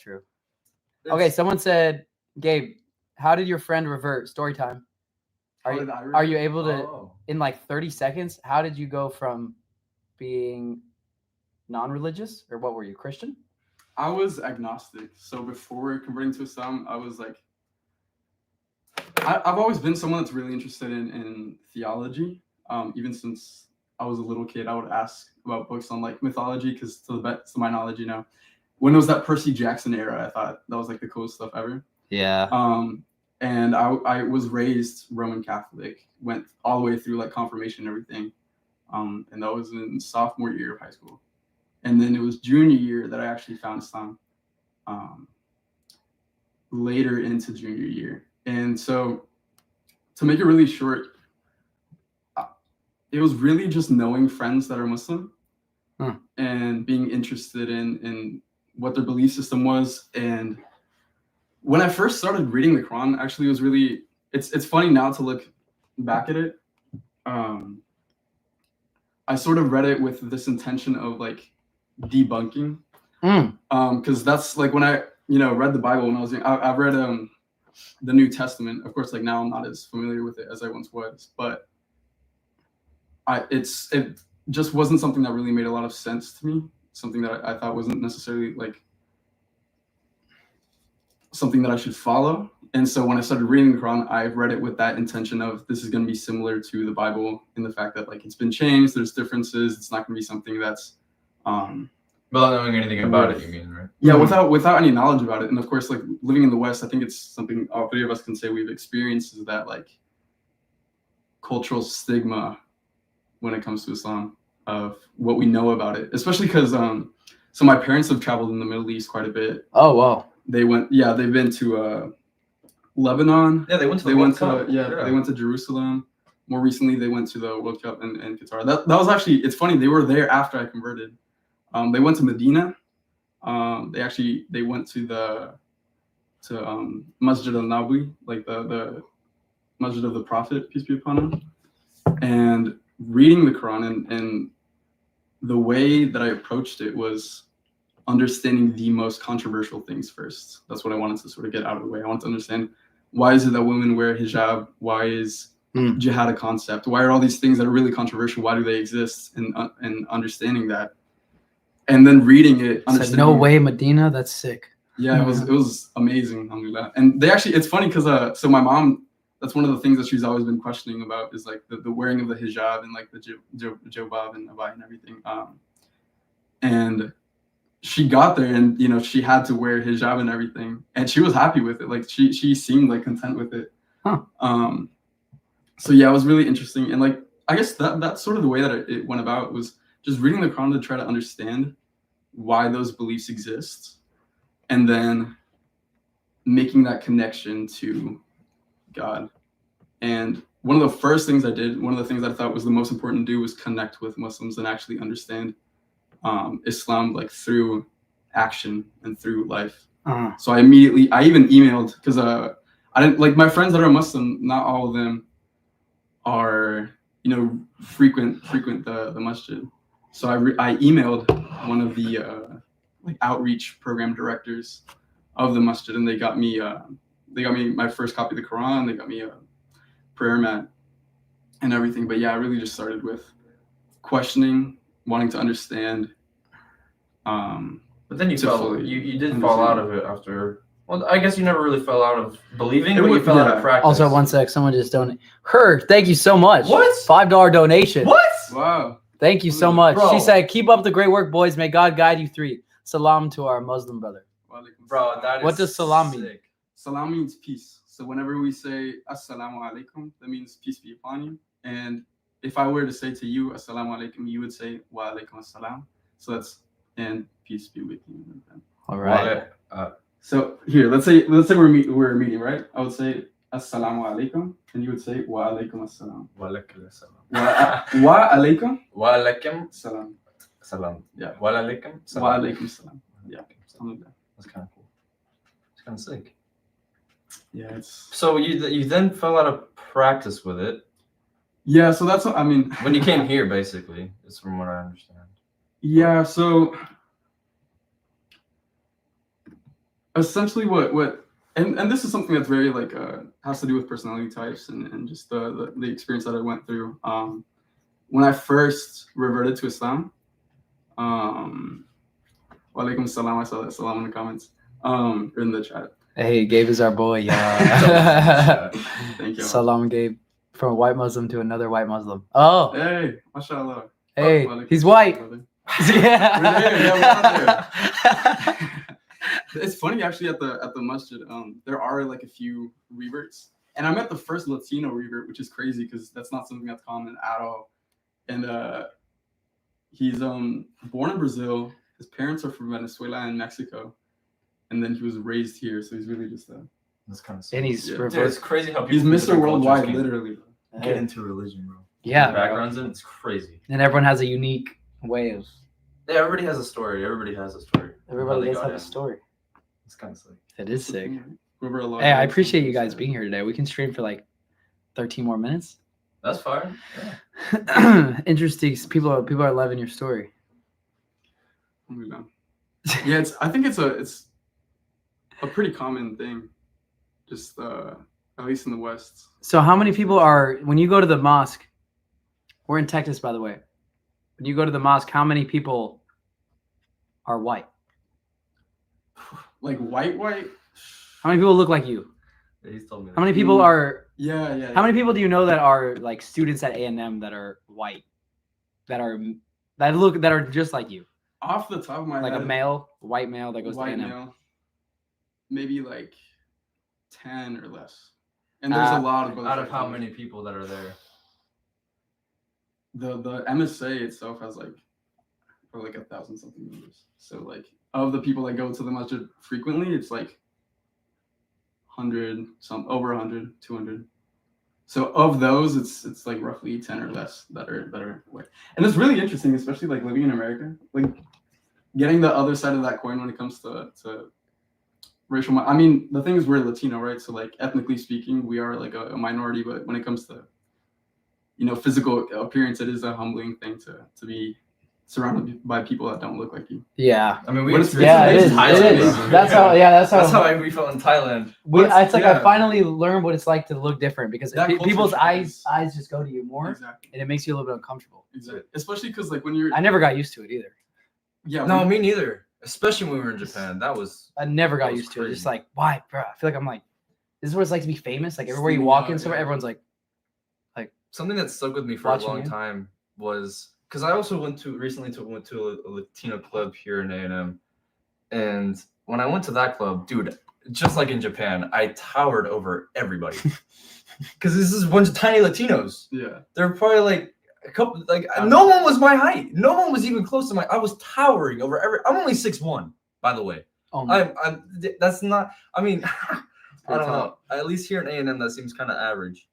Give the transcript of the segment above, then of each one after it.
true. Okay, someone said, Gabe, how did your friend revert? Story time. Are you able to, in like 30 seconds, how did you go from being non-religious, or what were you, Christian? I was agnostic. So before converting to Islam, I was like, I've always been someone that's really interested in theology. Even since I was a little kid, I would ask about books on like mythology, because to the best of my knowledge, when it was that Percy Jackson era, I thought that was like the coolest stuff ever. Yeah. And I was raised Roman Catholic, went all the way through like confirmation and everything. And that was in sophomore year of high school. And then it was junior year that I actually found Islam, later into junior year. And so to make it really short, it was really just knowing friends that are Muslim and being interested in what their belief system was. And when I first started reading the Quran, actually, it was really, it's funny now to look back at it. I sort of read it with this intention of like debunking, because that's like when I read the Bible when I was young. I've read the New Testament. Of course, like now I'm not as familiar with it as I once was, but it just wasn't something that really made a lot of sense to me. Something that I thought wasn't necessarily like something that I should follow. And so when I started reading the Quran, I read it with that intention of this is going to be similar to the Bible in the fact that like it's been changed, there's differences. It's not going to be something that's without knowing anything about it, you mean, right? Yeah, without any knowledge about it. And of course, like living in the West, I think it's something all three of us can say we've experienced, is that like cultural stigma when it comes to Islam, of what we know about it, especially because so my parents have traveled in the Middle East quite a bit. Oh wow. They've been to Lebanon. Yeah, they went to they went to Jerusalem. More recently, they went to the World Cup in Qatar. That was actually, it's funny, they were there after I converted. They went to Medina. They went to Masjid al-Nabawi, like the Masjid of the Prophet, peace be upon him. And reading the Quran and the way that I approached it was understanding the most controversial things first. That's what I wanted to sort of get out of the way. I wanted to understand, why is it that women wear hijab? Why is jihad a concept? Why are all these things that are really controversial? Why do they exist? And understanding that, and then reading it. Understanding, no way, Medina. That's sick. Yeah, it was amazing. Alhamdulillah. And they actually, it's funny because so my mom, that's one of the things that she's always been questioning about, is like the wearing of the hijab and like the jilbab and abaya and everything. And she got there and she had to wear hijab and everything, and she was happy with it. Like she seemed like content with it. So yeah, it was really interesting. And like I guess that's sort of the way that it went about, was just reading the Quran to try to understand why those beliefs exist, and then making that connection to God. And one of the first things I did, one of the things I thought was the most important to do, was connect with Muslims and actually understand Islam like through action and through life. So I even emailed, because I didn't, like, my friends that are Muslim, not all of them are frequent the masjid. So I emailed one of the like outreach program directors of the masjid, and they got me my first copy of the Quran. They got me a prayer mat and everything. But yeah, I really just started with questioning, wanting to understand. But then you did fall out of it after. Well, I guess you never really fell out of believing, but you fell out of practice. Also, one sec, someone just donated. Thank you so much. What? $5 donation. What? Wow. Thank you so much. Bro. She said, "Keep up the great work, boys. May God guide you three." Salam to our Muslim brother. Bro, that is what does salam mean? sick. Salam means peace. So whenever we say assalamu alaikum, that means peace be upon you. And if I were to say to you assalamu alaikum, you would say wa alaikum assalam. So that's, and peace be with you. All right. So here, let's say we're meeting, right? I would say assalamu alaikum, and you would say wa alaikum assalam. Wa alaikum assalam. Wa alaikum. Wa alaikum Salam. salam. Yeah. Wa alaikum salam. Wa alaikum salam. Yeah. That's kind of cool. It's kind of sick. Yeah, it's. So you then fell out of practice with it. Yeah, so that's what I mean. When you came here, basically, is from what I understand. Yeah, so essentially what and this is something that's very like has to do with personality types and just the experience that I went through. When I first reverted to Islam, walaikum salam, I saw that salam in the comments, or in the chat. Hey, Gabe is our boy, yeah. Thank you. Salam, Gabe. From a white Muslim to another white Muslim. Oh. Hey, mashallah. Hey, he's white. Yeah. We're there. Yeah, we're out there. It's funny actually at the masjid. There are like a few reverts, and I met the first Latino revert, which is crazy because that's not something that's common at all. And he's born in Brazil. His parents are from Venezuela and Mexico, and then he was raised here. So he's really just that's kind of. And he's Dude, it's crazy how he's Mr. Worldwide, literally. Get into religion, bro. Yeah, backgrounds in it's crazy. And everyone has a unique way of. Yeah, everybody has a story. Everybody does have a story. It's kind of sick. It is sick. Hey, I appreciate you guys being here today. We can stream for like 13 more minutes. That's fine. Yeah. Interesting. People are loving your story. Yeah, I think it's a pretty common thing, just at least in the West. So how many people are, when you go to the mosque, we're in Texas, by the way. When you go to the mosque, how many people are white? Like white? How many people look like you? Yeah, he's told me that. How many people are? Yeah. How many people do you know that are like students at A&M that are white, that are just like you? Off the top of my head, like a white male that goes to A&M. Male, maybe like 10 or less. And there's a lot of out of how many people that are there? The MSA itself has like 1,000 something members. So like of the people that go to the masjid frequently, it's like 100, over 100, 200. So of those, it's like roughly 10 or less that are white. And it's really interesting, especially like living in America, like getting the other side of that coin when it comes to racial. I mean, the thing is we're Latino, right? So like ethnically speaking, we are like a minority, but when it comes to physical appearance, it is a humbling thing to be surrounded by people that don't look like you. Yeah, I mean, it is. That's how we felt in Thailand. It's like I finally learned what it's like to look different because people's eyes just go to you more, exactly. And it makes you a little bit uncomfortable. Exactly, especially because like when you're. I never got used to it either. Yeah. No, me neither. Especially when we were in Japan, I never got used to it. Just like, why, bro? I feel like I'm like, this is what it's like to be famous. Like everywhere you walk in, somewhere, everyone's like something that stuck with me for a long time was. Because I also went to a Latino club here in A&M, and when I went to that club, dude, just like in Japan, I towered over everybody. Because this is a bunch of tiny Latinos. Yeah, they're probably like a couple. Like no one was my height. No one was even close to I was towering over I'm only 6'1", by the way. Oh that's not. I mean, I don't know. At least here in A&M, that seems kind of average.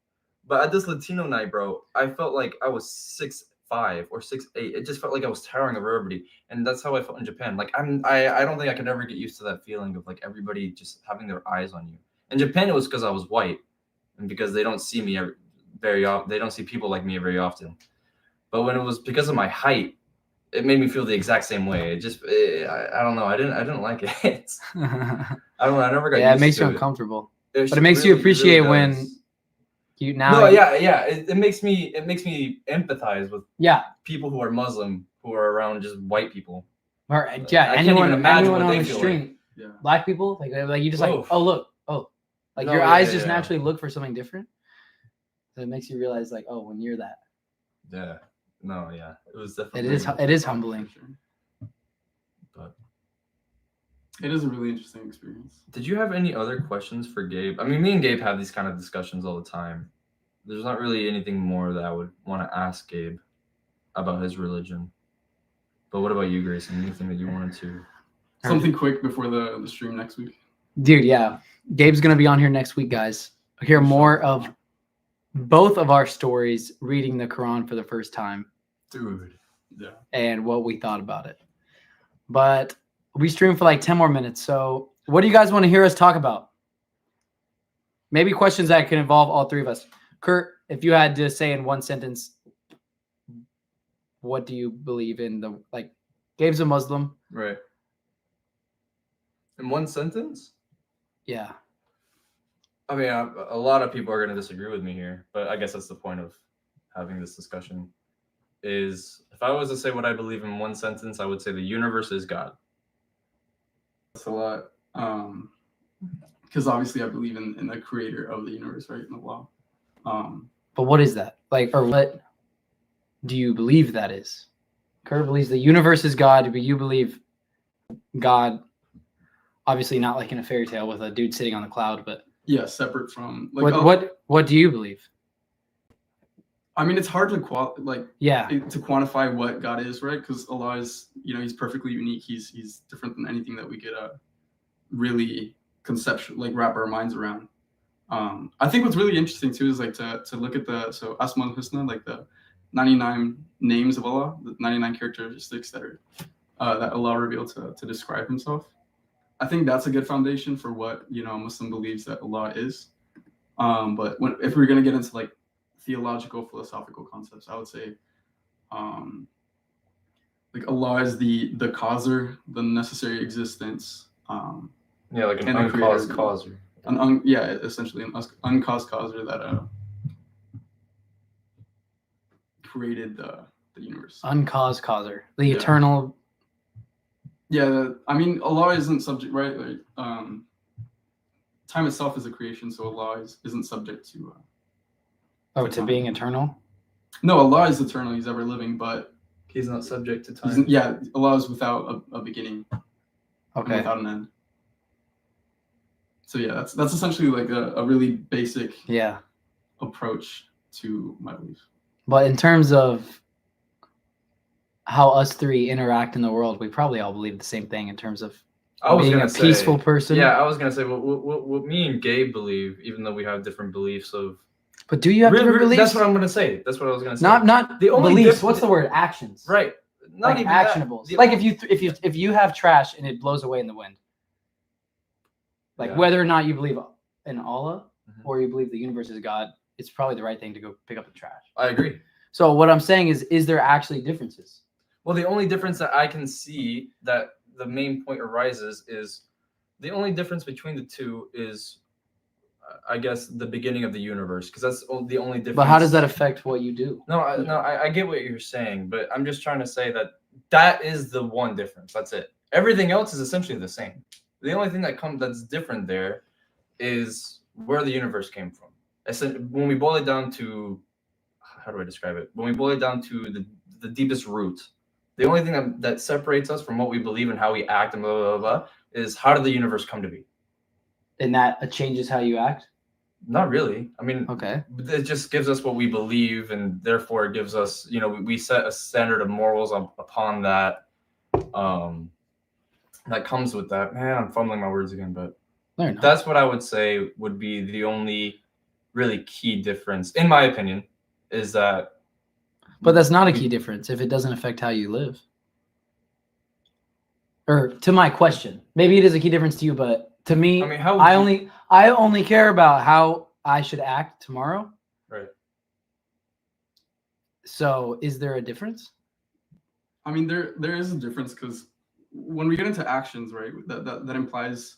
But at this Latino night, bro, I felt like I was 6'5" or 6'8". It just felt like I was towering over everybody, and that's how I felt in Japan. Like I don't think I could ever get used to that feeling of like everybody just having their eyes on you. In Japan, it was because I was white, and because they don't see me very often. They don't see people like me very often. But when it was because of my height, it made me feel the exact same way. I don't know. I didn't like it. I don't know. I never got. Yeah, it makes you uncomfortable, but it makes you appreciate when. It makes me empathize with people who are Muslim who are around just white people. Or anyone on the street, black people, like you just like, oh look, like your eyes just naturally look for something different. So it makes you realize like, oh, when you're that. Yeah. No. Yeah. It was definitely. It is humbling. But it is a really interesting experience. Did you have any other questions for Gabe? I mean, me and Gabe have these kind of discussions all the time. There's not really anything more that I would want to ask Gabe about his religion. But what about you, Grayson? Anything that you wanted to? Something quick before the stream next week. Dude, yeah. Gabe's going to be on here next week, guys. Hear more of both of our stories reading the Quran for the first time. Dude. Yeah. And what we thought about it. But we stream for like 10 more minutes. So what do you guys want to hear us talk about? Maybe questions that can involve all three of us. Kurt, if you had to say in one sentence, what do you believe in? Gabe's a Muslim. Right. In one sentence? Yeah. I mean, a lot of people are going to disagree with me here, but I guess that's the point of having this discussion. Is if I was to say what I believe in one sentence, I would say the universe is God. That's a lot. Because obviously I believe in the creator of the universe, right? In the law. But what is that? Like, or what do you believe that is? Kurt believes the universe is God, but you believe God, obviously not like in a fairy tale with a dude sitting on the cloud, but yeah, separate from like what do you believe? I mean, it's hard to to quantify what God is, right? Because Allah is, he's perfectly unique. He's different than anything that we could really wrap our minds around. I think what's really interesting too is like to look at so Asma al-Husna, like the 99 names of Allah, the 99 characteristics that are that Allah revealed to describe Himself. I think that's a good foundation for what a Muslim believes that Allah is. But if we're gonna get into like theological, philosophical concepts, I would say like Allah is the causer, the necessary existence. Yeah, like an uncaused causer. Essentially an uncaused causer that created the universe. Uncaused causer, the eternal. Yeah, I mean, Allah isn't subject, right? Like, time itself is a creation, so Allah isn't subject to. To being eternal. No, Allah is eternal. He's ever living, but He's not subject to time. Allah is without a beginning. Okay. Without an end. So yeah, that's essentially like a really basic approach to my belief. But in terms of how us three interact in the world, we probably all believe the same thing in terms of being a peaceful person. Yeah, I was gonna say what me and Gabe believe, even though we have different beliefs of. But do you have different beliefs? That's what I'm gonna say. That's what I was gonna say. Not the only beliefs. What's the word? Actions. Right. Not even actionables. Like if you have trash and it blows away in the wind. Like whether or not you believe in Allah or you believe the universe is God, it's probably the right thing to go pick up the trash. I agree. So what I'm saying is there actually differences? Well, the only difference that I can see that the main point arises is the only difference between the two is, I guess, the beginning of the universe, because that's the only difference. But how does that affect what you do? No, I get what you're saying, but I'm just trying to say that is the one difference. That's it. Everything else is essentially the same. The only thing that's different there is where the universe came from. When we boil it down to, how do I describe it? When we boil it down to the deepest root, the only thing that separates us from what we believe and how we act and blah, blah, blah, blah, is how did the universe come to be? And that changes how you act? Not really. I mean, okay. It just gives us what we believe, and therefore it gives us, we set a standard of morals upon that. That comes with that. Man, I'm fumbling my words again, but that's what I would say would be the only really key difference, in my opinion, is that. But that's not a key difference if it doesn't affect how you live. Or to my question, maybe it is a key difference to you, but to me, I mean, I only care about how I should act tomorrow. Right. So, is there a difference? I mean, there is a difference because when we get into actions, right, that implies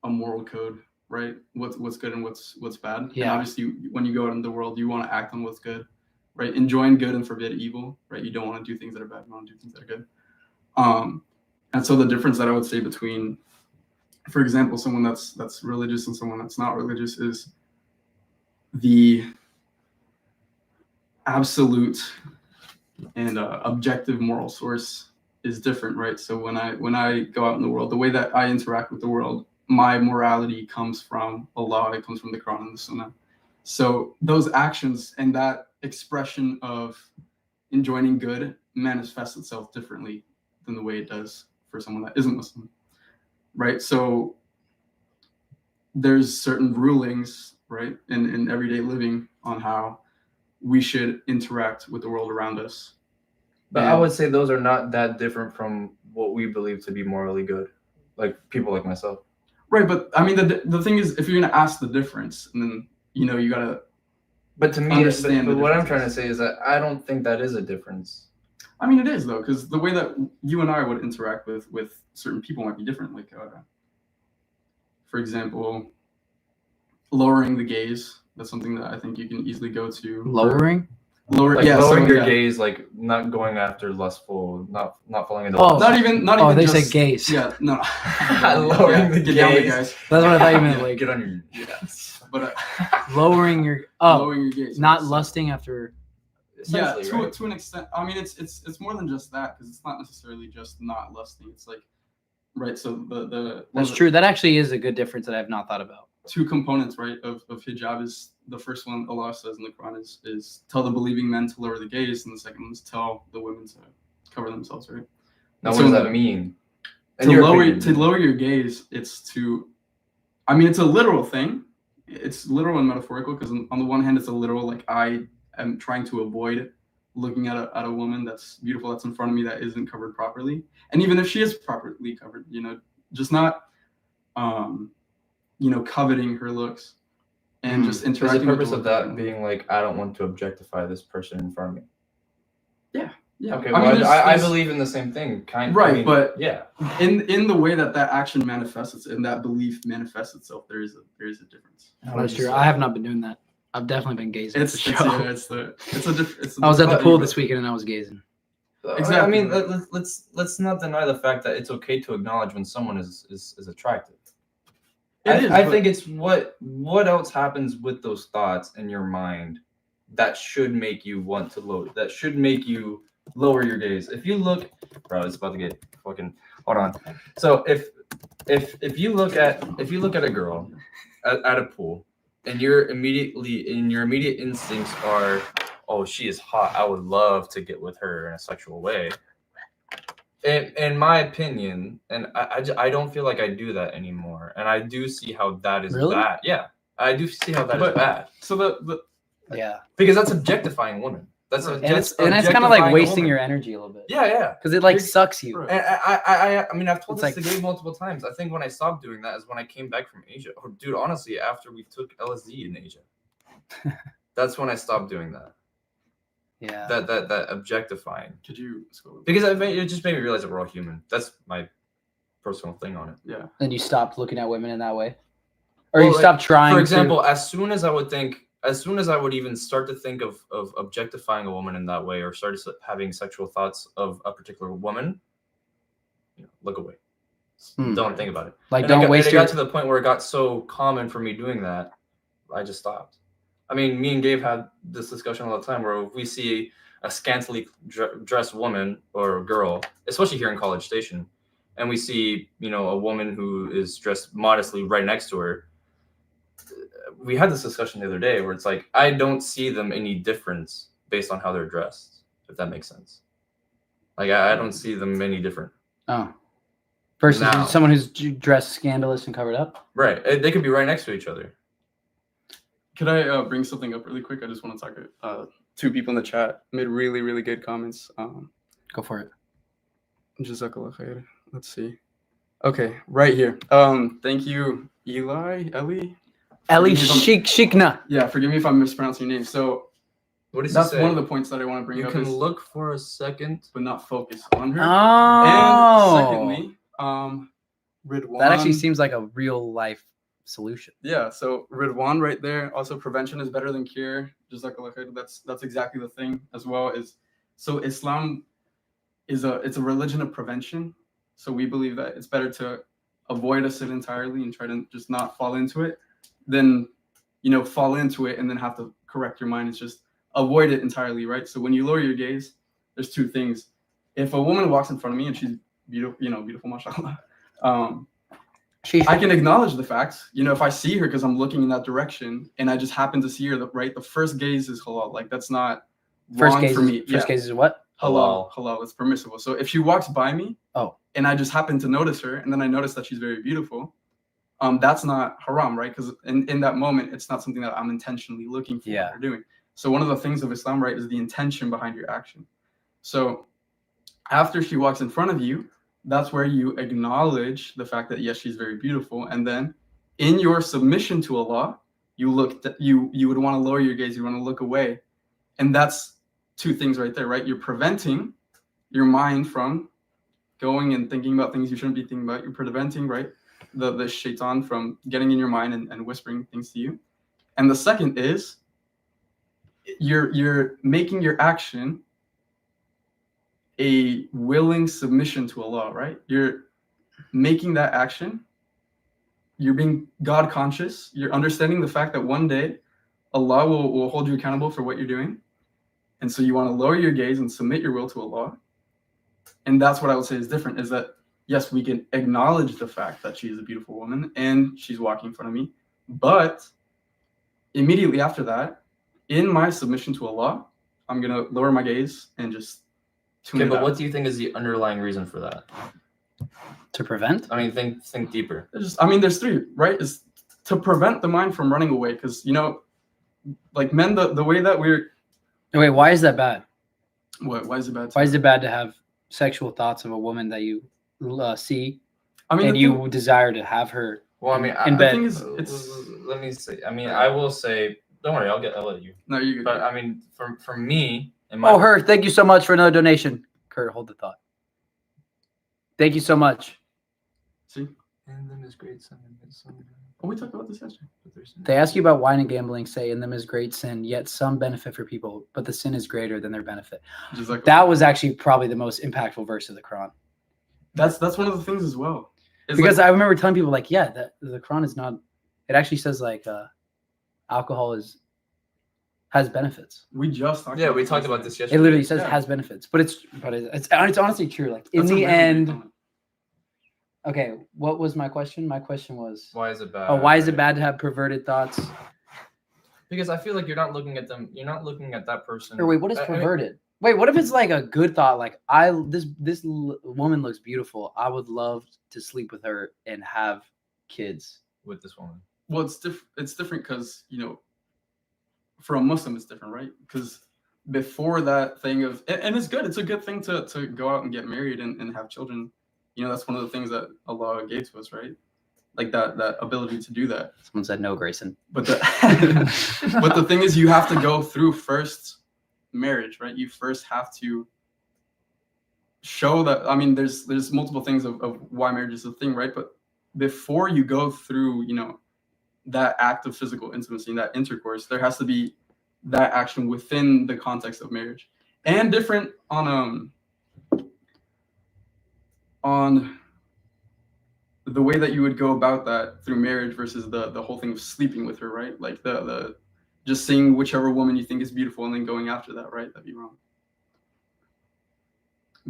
a moral code, right? What's good and what's bad. Yeah. And obviously, when you go out in the world, you want to act on what's good, right? Enjoin good and forbid evil, right? You don't want to do things that are bad. You want to do things that are good. And so the difference that I would say between, for example, someone that's religious and someone that's not religious is the absolute and objective moral source is different, right? So when I go out in the world, the way that I interact with the world, my morality comes from Allah, it comes from the Quran and the Sunnah. So those actions and that expression of enjoining good manifests itself differently than the way it does for someone that isn't Muslim, right? So there's certain rulings, right, in everyday living on how we should interact with the world around us. But I would say those are not that different from what we believe to be morally good, like people like myself. Right, but I mean, the thing is, if you're gonna ask the difference, and then you gotta. But to me, but what I'm trying to say is that I don't think that is a difference. I mean, it is though, because the way that you and I would interact with certain people might be different. Like, for example, lowering the gaze. That's something that I think you can easily go to. Lowering Your gaze, like not going after lustful, not falling into. Oh, lust. not even. Oh, they just, said gaze. Yeah, no. Lowering the Get down there, gaze. guys. That's what I thought you meant. Like Get on your. Yes. But lowering your lowering your gaze. not lusting after. Yeah, Right? to an extent. I mean, it's more than just that, because it's not necessarily just not lusting. It's like, right. So That's true. That actually is a good difference that I've not thought about. Two components, right, of hijab is the first one Allah says in the Quran is tell the believing men to lower the gaze, and the second one is tell the women to cover themselves, right? Now, what does that mean? To lower your gaze, it's a literal thing. It's literal and metaphorical, because on the one hand, it's a literal, like I am trying to avoid looking at a woman that's beautiful, that's in front of me, that isn't covered properly. And even if she is properly covered, just not coveting her looks and just interacting. Is the purpose of that being like, I don't want to objectify this person in front of me? Yeah. Okay. Well, I believe in the same thing, kind of. Right, I mean, but yeah, in the way that action manifests and that belief manifests itself, there is a difference. That's true. I have not been doing that. I've definitely been gazing. It's I was at the pool this weekend and I was gazing. Exactly. I mean, let's not deny the fact that it's okay to acknowledge when someone is attractive. I think it's what else happens with those thoughts in your mind that should make you want to load. That should make you lower your gaze. If you look, bro, it's about to get fucking. Hold on. So if you look at a girl at a pool, and your immediate instincts are, oh, she is hot, I would love to get with her in a sexual way. In my opinion, and I don't feel like I do that anymore, and I do see how that is bad. Yeah, I do see how that is bad. So because that's objectifying women. And it's kind of like wasting your energy a little bit. Yeah. Because it like sucks you. Right. And I mean, I've told this to Gabe multiple times. I think when I stopped doing that is when I came back from Asia. Oh, dude, honestly, after we took LSD in Asia, that's when I stopped doing that. Yeah. That objectifying. Could you? Because it just made me realize that we're all human. That's my personal thing on it. Yeah. Then you stopped looking at women in that way, or you stopped trying. For example, as soon as I would even start to think of objectifying a woman in that way, or start having sexual thoughts of a particular woman, look away. Don't think about it. Like, it got to the point where it got so common for me doing that, I just stopped. I mean, me and Gabe had this discussion all the time where if we see a scantily dressed woman or girl, especially here in College Station, and we see, a woman who is dressed modestly right next to her, we had this discussion the other day where it's like, I don't see them any difference based on how they're dressed, if that makes sense. Like, I don't see them any different. Oh. Versus someone who's dressed scandalous and covered up? Right. They could be right next to each other. Could I bring something up really quick? I just want to talk. Two people in the chat made really, really good comments. Go for it. Jazakallah khair. Let's see. Okay, right here. Thank you, Ellie Shikna. Yeah, forgive me if I'm mispronouncing your name. So what is that's one of the points that I want to bring up. You can look for a second, but not focus on her. Oh. And secondly, Ridwan. That actually seems like a real life solution. Yeah, so Ridwan right there. Also, prevention is better than cure. Jazakallah khair. That's exactly the thing as well. So Islam it's a religion of prevention. So we believe that it's better to avoid a sin entirely and try to just not fall into it than fall into it and then have to correct your mind. It's just avoid it entirely, right? So when you lower your gaze, there's two things. If a woman walks in front of me and she's beautiful, mashallah, I can acknowledge the fact, if I see her because I'm looking in that direction and I just happen to see her, the first gaze is halal. Like, that's not wrong for me. First gaze is what? Halal. It's permissible. So if she walks by me, and I just happen to notice her, and then I notice that she's very beautiful, that's not haram, right? Because in that moment, it's not something that I'm intentionally looking for or doing. So one of the things of Islam, right, is the intention behind your action. So after she walks in front of you, that's where you acknowledge the fact that yes, she's very beautiful, and then in your submission to Allah, you would want to lower your gaze, you want to look away, and that's two things right there, right? You're preventing your mind from going and thinking about things you shouldn't be thinking about. You're preventing, right, the shaitan from getting in your mind and whispering things to you. And the second is you're making your action a willing submission to Allah, right? You're making that action. You're being God conscious. You're understanding the fact that one day Allah will hold you accountable for what you're doing. And so you want to lower your gaze and submit your will to Allah. And that's what I would say is different, is that, yes, we can acknowledge the fact that she is a beautiful woman and she's walking in front of me. But immediately after that, in my submission to Allah, I'm going to lower my gaze and just tune it out. But what do you think is the underlying reason for that? To prevent? I mean, think deeper. There's three, right? Is to prevent the mind from running away. Because, like men, the way that we're... Wait, why is that bad? What? Why is it bad? Why is it bad to have sexual thoughts of a woman that you see and you desire to have her in bed? Let me say. I mean, I will say... Don't worry, I'll let you. No, you. But I mean, for me, thank you so much for another donation. Kurt, hold the thought. Thank you so much. See? In them is great sin. Oh, we talked about this yesterday. They ask you about wine and gambling, say in them is great sin, yet some benefit for people, but the sin is greater than their benefit. That was actually probably the most impactful verse of the Quran. That's one of the things as well. Because I remember telling people that the Quran is not, it actually says alcohol has benefits. We talked about this yesterday. It literally says has benefits, but it's honestly true. Like in the end. Okay, what was my question? My question was, why is it bad? Oh, why is it bad to have perverted thoughts? Because I feel like you're not looking at them. You're not looking at that person. Or wait, what is perverted? Wait, what if it's like a good thought? Like this woman looks beautiful. I would love to sleep with her and have kids with this woman. Well, it's different because for a Muslim it's different, right? Because before that thing of, and it's good. It's a good thing to go out and get married and have children. That's one of the things that Allah gave to us, right? Like that ability to do that. Someone said no, Grayson. But the thing is, you have to go through first marriage, right? You first have to show that. I mean, there's multiple things of why marriage is a thing, right? But before you go through, that act of physical intimacy and that intercourse, there has to be that action within the context of marriage, and different on the way that you would go about that through marriage versus the whole thing of sleeping with her, right? Like the just seeing whichever woman you think is beautiful and then going after that, right? That'd be wrong.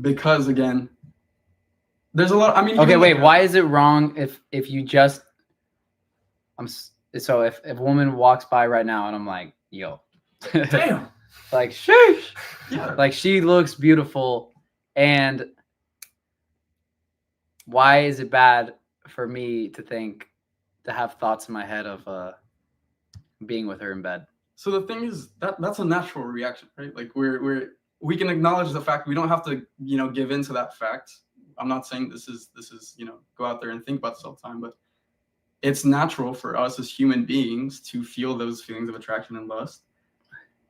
Because again, there's a lot. I mean, okay, wait. Why is it wrong if you just so if a woman walks by right now and I'm like, yo, damn, like sheesh, yeah, like she looks beautiful, and why is it bad for me to have thoughts in my head of being with her in bed? So the thing is that's a natural reaction, right? Like we can acknowledge the fact. We don't have to, give into that fact. I'm not saying this is, go out there and think about this all the time, but it's natural for us as human beings to feel those feelings of attraction and lust.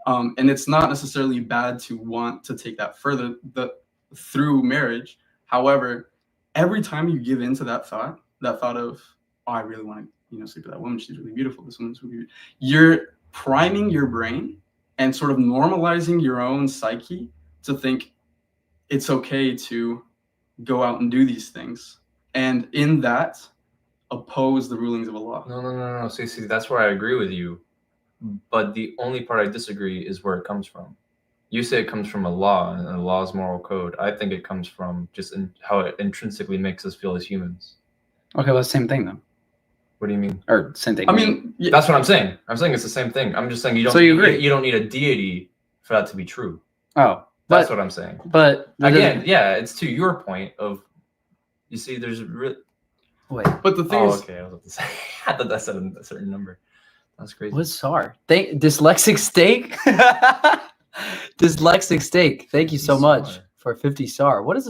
And it's not necessarily bad to want to take that further through marriage. However, every time you give into that thought of, oh, I really want to, sleep with that woman. She's really beautiful. This woman's really beautiful. You're priming your brain and sort of normalizing your own psyche to think it's okay to go out and do these things. And in that, oppose the rulings of Allah. No. See, that's where I agree with you. But the only part I disagree is where it comes from. You say it comes from Allah and Allah's moral code. I think it comes from just how it intrinsically makes us feel as humans. Okay, well, the same thing then. What do you mean? Or same thing. I mean, that's what I'm saying. I'm saying it's the same thing. I'm just saying you don't. So you agree? You don't need a deity for that to be true. Oh, that's what I'm saying. But again, yeah, it's to your point of. You see, there's wait. But the thing is, okay, I was about to say. I thought that said a certain number. That's crazy. What's SAR? Dyslexic steak. Dyslexic steak. Thank you so much for 50 SAR. What is a